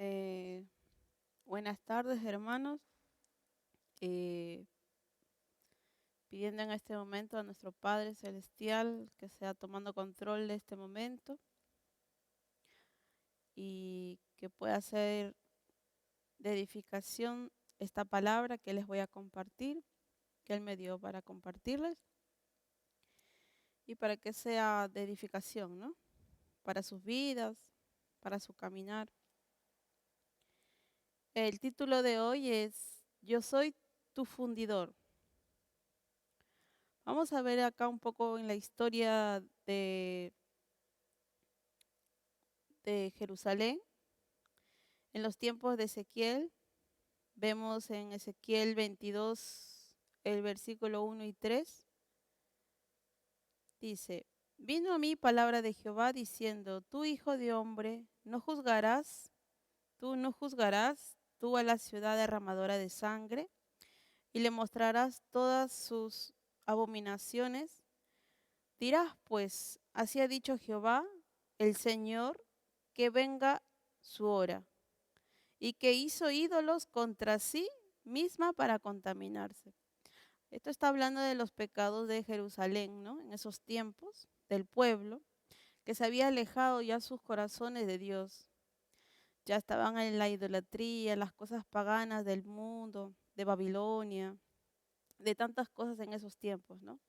Eh, Buenas tardes, hermanos. Eh, Pidiendo en este momento a nuestro Padre Celestial que sea tomando control de este momento y que pueda ser de edificación esta palabra que les voy a compartir, que Él me dio para compartirles y para que sea de edificación, ¿no? Para sus vidas, para su caminar. El título de hoy es Yo soy tu fundidor. Vamos a ver acá un poco en la historia de Jerusalén. En los tiempos de Ezequiel, vemos en Ezequiel 22, el versículo 1 y 3, dice, vino a mí palabra de Jehová diciendo, tú hijo de hombre, no juzgarás tú a la ciudad derramadora de sangre, y le mostrarás todas sus abominaciones. Dirás pues, así ha dicho Jehová, el Señor, que venga su hora, y que hizo ídolos contra sí misma para contaminarse. Esto está hablando de los pecados de Jerusalén, ¿no? En esos tiempos, del pueblo, que se había alejado ya sus corazones de Dios. Ya estaban en la idolatría, las cosas paganas del mundo, de Babilonia, de tantas cosas en esos tiempos, ¿no?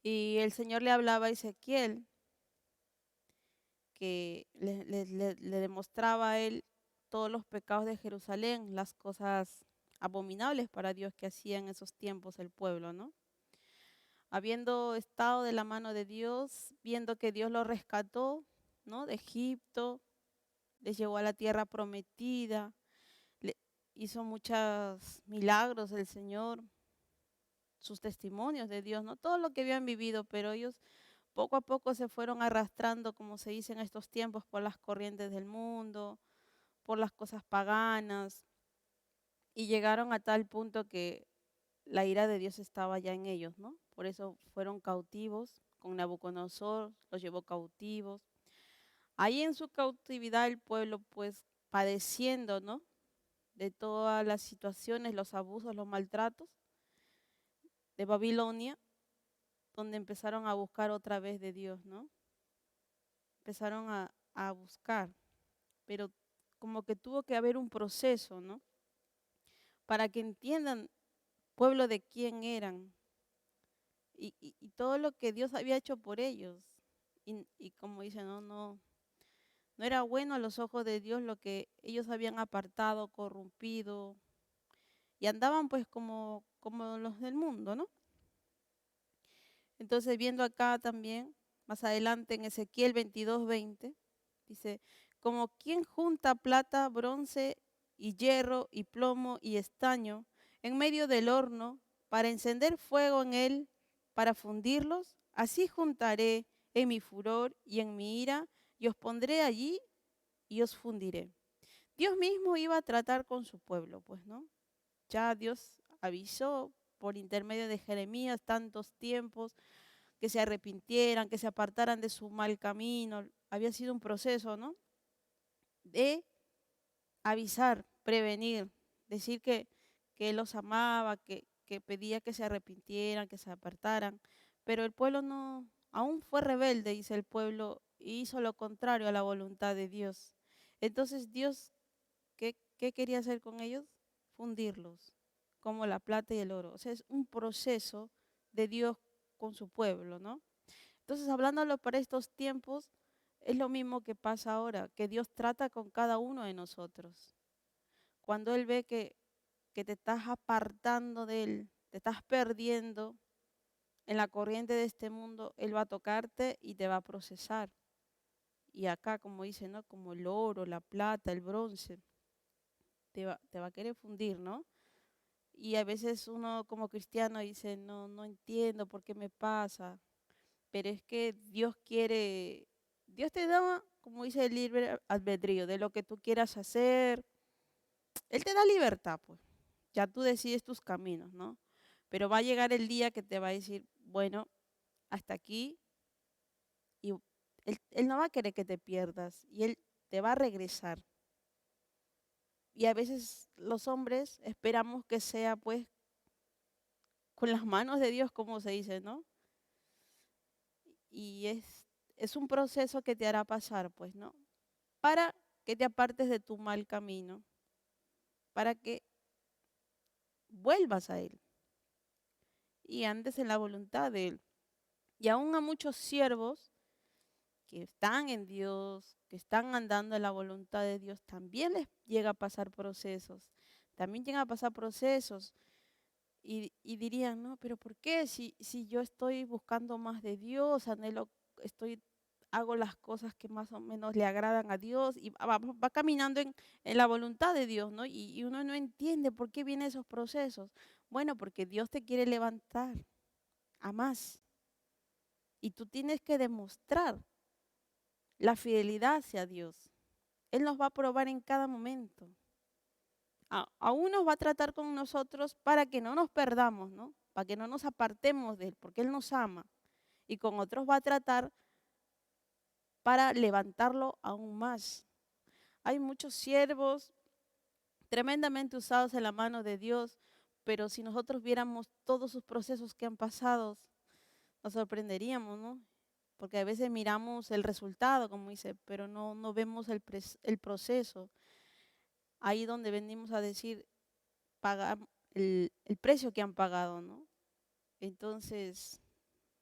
Y el Señor le hablaba a Ezequiel, que le demostraba a él todos los pecados de Jerusalén, las cosas abominables para Dios que hacía en esos tiempos el pueblo, ¿no? Habiendo estado de la mano de Dios, viendo que Dios lo rescató, ¿no? De Egipto, les llevó a la tierra prometida, le hizo muchos milagros el Señor, sus testimonios de Dios, ¿no? Todo lo que habían vivido, pero ellos poco a poco se fueron arrastrando, como se dice en estos tiempos, por las corrientes del mundo, por las cosas paganas, y llegaron a tal punto que la ira de Dios estaba ya en ellos, ¿no? Por eso fueron cautivos, con Nabucodonosor los llevó cautivos. Ahí en su cautividad el pueblo pues padeciendo, ¿no? De todas las situaciones, los abusos, los maltratos de Babilonia, donde empezaron a buscar otra vez de Dios, ¿no? Empezaron a buscar, pero como que tuvo que haber un proceso, ¿no? Para que entiendan, pueblo, de quién eran y todo lo que Dios había hecho por ellos. Y como dicen, no era bueno a los ojos de Dios lo que ellos habían apartado, corrompido, y andaban pues como los del mundo, ¿no? Entonces viendo acá también, más adelante en Ezequiel 22:20, dice, como quien junta plata, bronce y hierro y plomo y estaño en medio del horno para encender fuego en él, para fundirlos, así juntaré en mi furor y en mi ira y os pondré allí y os fundiré. Dios mismo iba a tratar con su pueblo, pues, ¿no? Ya Dios avisó por intermedio de Jeremías tantos tiempos que se arrepintieran, que se apartaran de su mal camino. Había sido un proceso, ¿no? De avisar, prevenir, decir que Él los amaba, que pedía que se arrepintieran, que se apartaran. Pero el pueblo no, aún fue rebelde, dice el pueblo, y hizo lo contrario a la voluntad de Dios. Entonces Dios, ¿qué quería hacer con ellos? Fundirlos, como la plata y el oro. O sea, es un proceso de Dios con su pueblo, ¿no? Entonces, hablándolo para estos tiempos, es lo mismo que pasa ahora, que Dios trata con cada uno de nosotros. Cuando Él ve que te estás apartando de Él, te estás perdiendo en la corriente de este mundo, Él va a tocarte y te va a procesar. Y acá, como dice, ¿no? Como el oro, la plata, el bronce, te va a querer fundir, ¿no? Y a veces uno como cristiano dice, no entiendo por qué me pasa, pero es que Dios quiere, Dios te da, como dice, el libre albedrío de lo que tú quieras hacer. Él te da libertad, pues. Ya tú decides tus caminos, ¿no? Pero va a llegar el día que te va a decir, bueno, hasta aquí, y él no va a querer que te pierdas, y Él te va a regresar. Y a veces los hombres esperamos que sea pues con las manos de Dios, como se dice, ¿no? Y es un proceso que te hará pasar, pues, ¿no? Para que te apartes de tu mal camino, para que vuelvas a Él y andes en la voluntad de Él. Y aún a muchos siervos que están en Dios, que están andando en la voluntad de Dios, también les llega a pasar procesos. También llegan a pasar procesos y dirían, no, pero ¿por qué? Si yo estoy buscando más de Dios, anhelo, hago las cosas que más o menos le agradan a Dios y va caminando en la voluntad de Dios, ¿no? Y uno no entiende por qué vienen esos procesos. Bueno, porque Dios te quiere levantar a más y tú tienes que demostrar la fidelidad hacia Dios. Él nos va a probar en cada momento. A unos va a tratar con nosotros para que no nos perdamos, ¿no? Para que no nos apartemos de Él, porque Él nos ama. Y con otros va a tratar para levantarlo aún más. Hay muchos siervos tremendamente usados en la mano de Dios, pero si nosotros viéramos todos sus procesos que han pasado, nos sorprenderíamos, ¿no? Porque a veces miramos el resultado, como dice, pero no vemos el proceso. Ahí donde venimos a decir, pagar el precio que han pagado, ¿no? Entonces,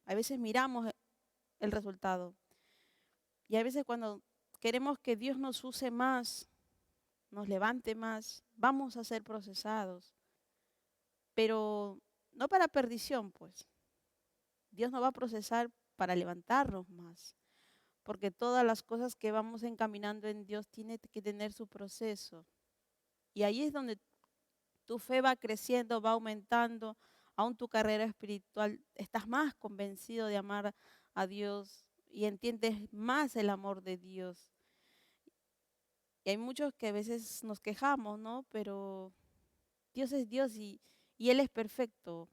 a veces miramos el resultado. Y a veces cuando queremos que Dios nos use más, nos levante más, vamos a ser procesados. Pero no para perdición, pues. Dios nos va a procesar para levantarnos más. Porque todas las cosas que vamos encaminando en Dios tienen que tener su proceso. Y ahí es donde tu fe va creciendo, va aumentando, aún tu carrera espiritual, estás más convencido de amar a Dios y entiendes más el amor de Dios. Y hay muchos que a veces nos quejamos, ¿no? Pero Dios es Dios y Él es perfecto.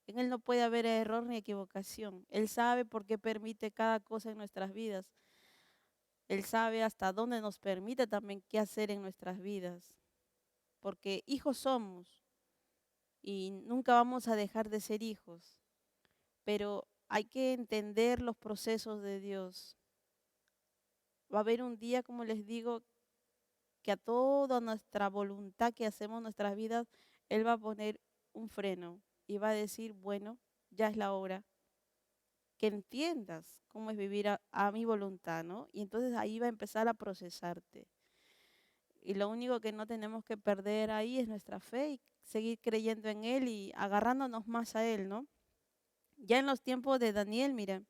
En Él no puede haber error ni equivocación. Él sabe por qué permite cada cosa en nuestras vidas. Él sabe hasta dónde nos permite también qué hacer en nuestras vidas. Porque hijos somos y nunca vamos a dejar de ser hijos. Pero hay que entender los procesos de Dios. Va a haber un día, como les digo, que a toda nuestra voluntad que hacemos en nuestras vidas, Él va a poner un freno y va a decir, bueno, ya es la hora que entiendas cómo es vivir a mi voluntad, ¿no? Y entonces ahí va a empezar a procesarte. Y lo único que no tenemos que perder ahí es nuestra fe y seguir creyendo en Él y agarrándonos más a Él, ¿no? Ya en los tiempos de Daniel, miren,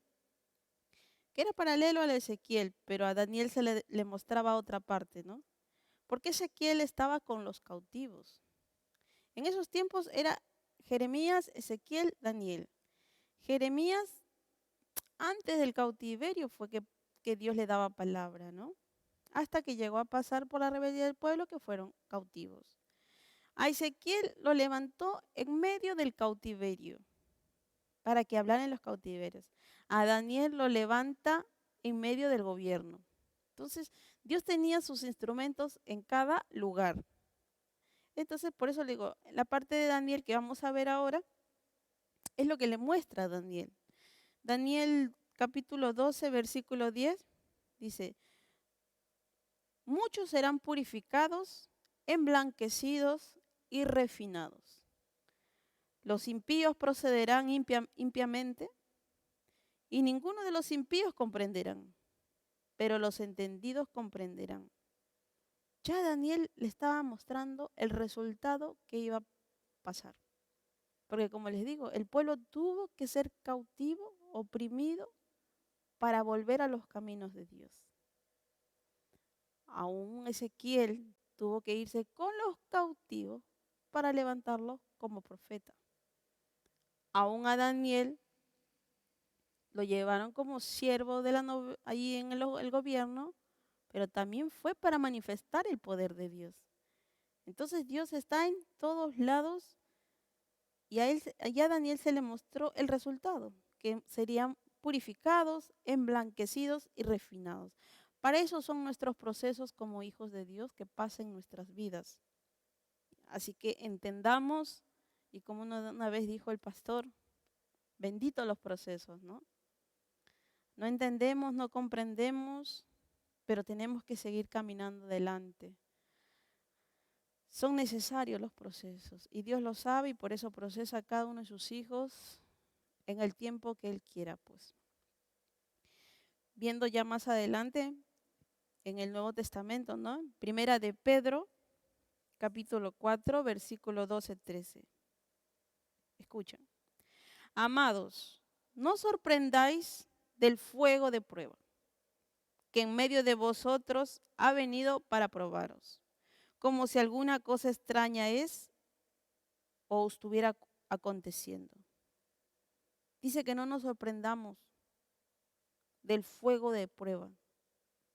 que era paralelo al Ezequiel, pero a Daniel le mostraba otra parte, ¿no? Porque Ezequiel estaba con los cautivos. En esos tiempos era Jeremías, Ezequiel, Daniel. Jeremías, antes del cautiverio, fue que Dios le daba palabra, ¿no? Hasta que llegó a pasar por la rebeldía del pueblo, que fueron cautivos. A Ezequiel lo levantó en medio del cautiverio, para que hablara en los cautiverios. A Daniel lo levanta en medio del gobierno. Entonces, Dios tenía sus instrumentos en cada lugar. Entonces, por eso le digo, la parte de Daniel que vamos a ver ahora es lo que le muestra a Daniel. Daniel capítulo 12, versículo 10, dice, muchos serán purificados, emblanquecidos y refinados. Los impíos procederán impiamente y ninguno de los impíos comprenderán, pero los entendidos comprenderán. Ya Daniel le estaba mostrando el resultado que iba a pasar. Porque como les digo, el pueblo tuvo que ser cautivo, oprimido, para volver a los caminos de Dios. Aún Ezequiel tuvo que irse con los cautivos para levantarlos como profeta. Aún a Daniel lo llevaron como siervo de ahí en el gobierno, pero también fue para manifestar el poder de Dios. Entonces Dios está en todos lados y a Daniel se le mostró el resultado, que serían purificados, emblanquecidos y refinados. Para eso son nuestros procesos como hijos de Dios que pasan en nuestras vidas. Así que entendamos, y como una vez dijo el pastor, bendito los procesos, ¿no? No entendemos, no comprendemos, pero tenemos que seguir caminando adelante. Son necesarios los procesos y Dios lo sabe y por eso procesa a cada uno de sus hijos en el tiempo que Él quiera, pues. Viendo ya más adelante en el Nuevo Testamento, ¿no? Primera de Pedro, capítulo 4, versículo 12-13. Escuchen. Amados, no os sorprendáis del fuego de prueba que en medio de vosotros ha venido para probaros, como si alguna cosa extraña es o estuviera aconteciendo. Dice que no nos sorprendamos del fuego de prueba.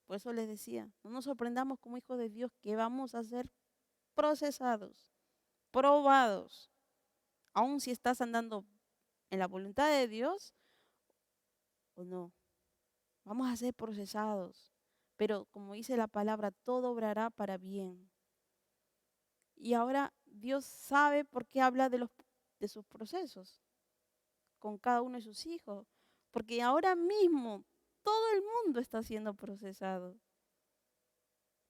Por eso les decía, no nos sorprendamos como hijos de Dios que vamos a ser procesados, probados, aun si estás andando en la voluntad de Dios o no. Vamos a ser procesados, pero como dice la palabra, todo obrará para bien. Y ahora Dios sabe por qué habla de sus procesos con cada uno de sus hijos, porque ahora mismo todo el mundo está siendo procesado.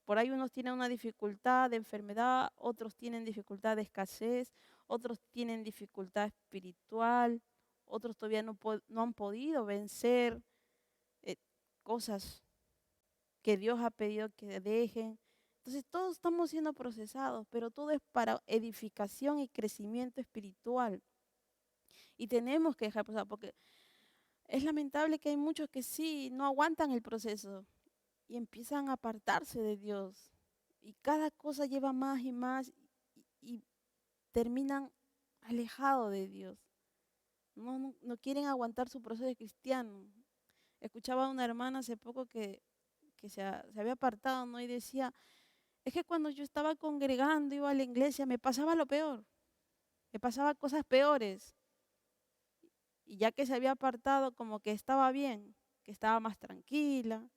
Por ahí unos tienen una dificultad de enfermedad, otros tienen dificultad de escasez, otros tienen dificultad espiritual, otros todavía no han podido vencer cosas que Dios ha pedido que dejen. Entonces todos estamos siendo procesados, pero todo es para edificación y crecimiento espiritual. Y tenemos que dejar pasar, porque es lamentable que hay muchos que sí no aguantan el proceso y empiezan a apartarse de Dios. Y cada cosa lleva más y más y terminan alejados de Dios. No quieren aguantar su proceso de cristiano. Escuchaba a una hermana hace poco que se había apartado, ¿no? Y decía, es que cuando yo estaba congregando, iba a la iglesia, me pasaba lo peor, me pasaba cosas peores. Y ya que se había apartado, como que estaba bien, que estaba más tranquila.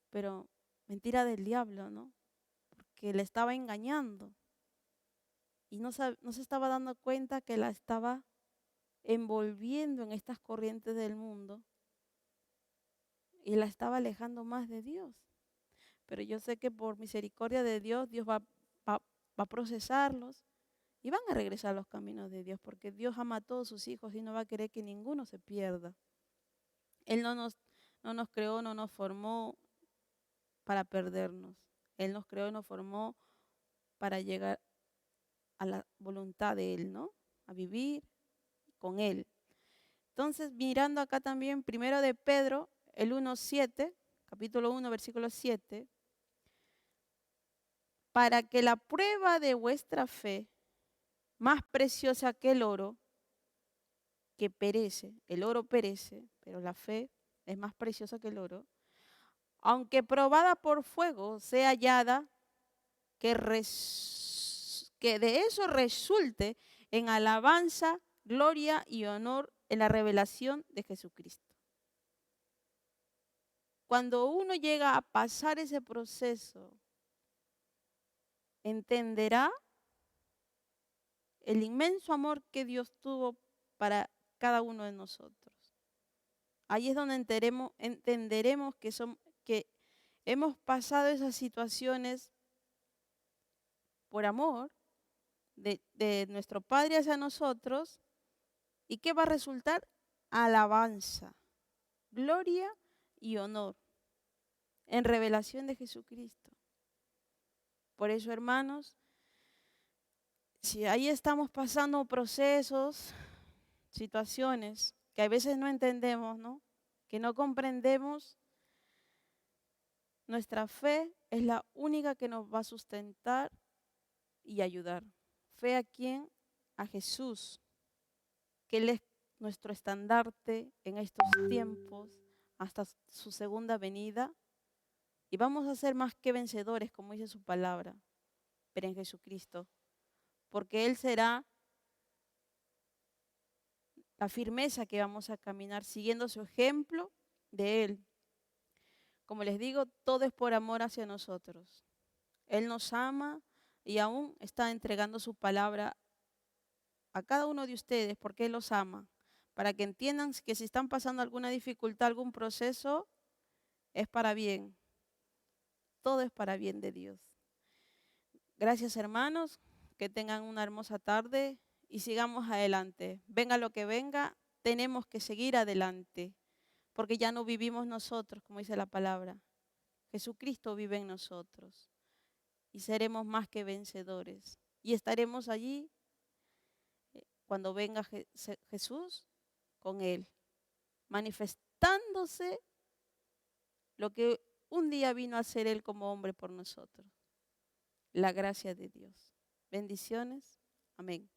Pero mentira del diablo, ¿no? Porque le estaba engañando. Y no se estaba dando cuenta que la estaba envolviendo en estas corrientes del mundo y la estaba alejando más de Dios. Pero yo sé que por misericordia de Dios, Dios va a procesarlos y van a regresar a los caminos de Dios, porque Dios ama a todos sus hijos y no va a querer que ninguno se pierda. Él no nos creó, no nos formó para perdernos. Él nos creó y nos formó para llegar a la voluntad de Él, ¿no? A vivir con Él. Entonces, mirando acá también, primero de Pedro, el 1:7, capítulo 1, versículo 7, para que la prueba de vuestra fe, más preciosa que el oro, que perece, el oro perece, pero la fe es más preciosa que el oro, aunque probada por fuego, sea hallada que de eso resulte en alabanza, gloria y honor en la revelación de Jesucristo. Cuando uno llega a pasar ese proceso, entenderá el inmenso amor que Dios tuvo para cada uno de nosotros. Ahí es donde entenderemos que hemos pasado esas situaciones por amor de nuestro Padre hacia nosotros. ¿Y qué va a resultar? Alabanza, gloria y honor en revelación de Jesucristo. Por eso, hermanos, si ahí estamos pasando procesos, situaciones que a veces no entendemos, ¿no? Que no comprendemos, nuestra fe es la única que nos va a sustentar y ayudar. ¿Fe a quién? A Jesús, que Él es nuestro estandarte en estos tiempos hasta su segunda venida. Y vamos a ser más que vencedores, como dice su palabra, pero en Jesucristo, porque Él será la firmeza que vamos a caminar siguiendo su ejemplo de Él. Como les digo, todo es por amor hacia nosotros. Él nos ama y aún está entregando su palabra a cada uno de ustedes porque Él los ama, para que entiendan que si están pasando alguna dificultad, algún proceso, es para bien. Todo es para bien de Dios. Gracias, hermanos, que tengan una hermosa tarde y sigamos adelante. Venga lo que venga, tenemos que seguir adelante, porque ya no vivimos nosotros, como dice la palabra. Jesucristo vive en nosotros y seremos más que vencedores. Y estaremos allí cuando venga Jesús con Él, manifestándose lo que un día vino a hacer Él como hombre por nosotros. La gracia de Dios. Bendiciones. Amén.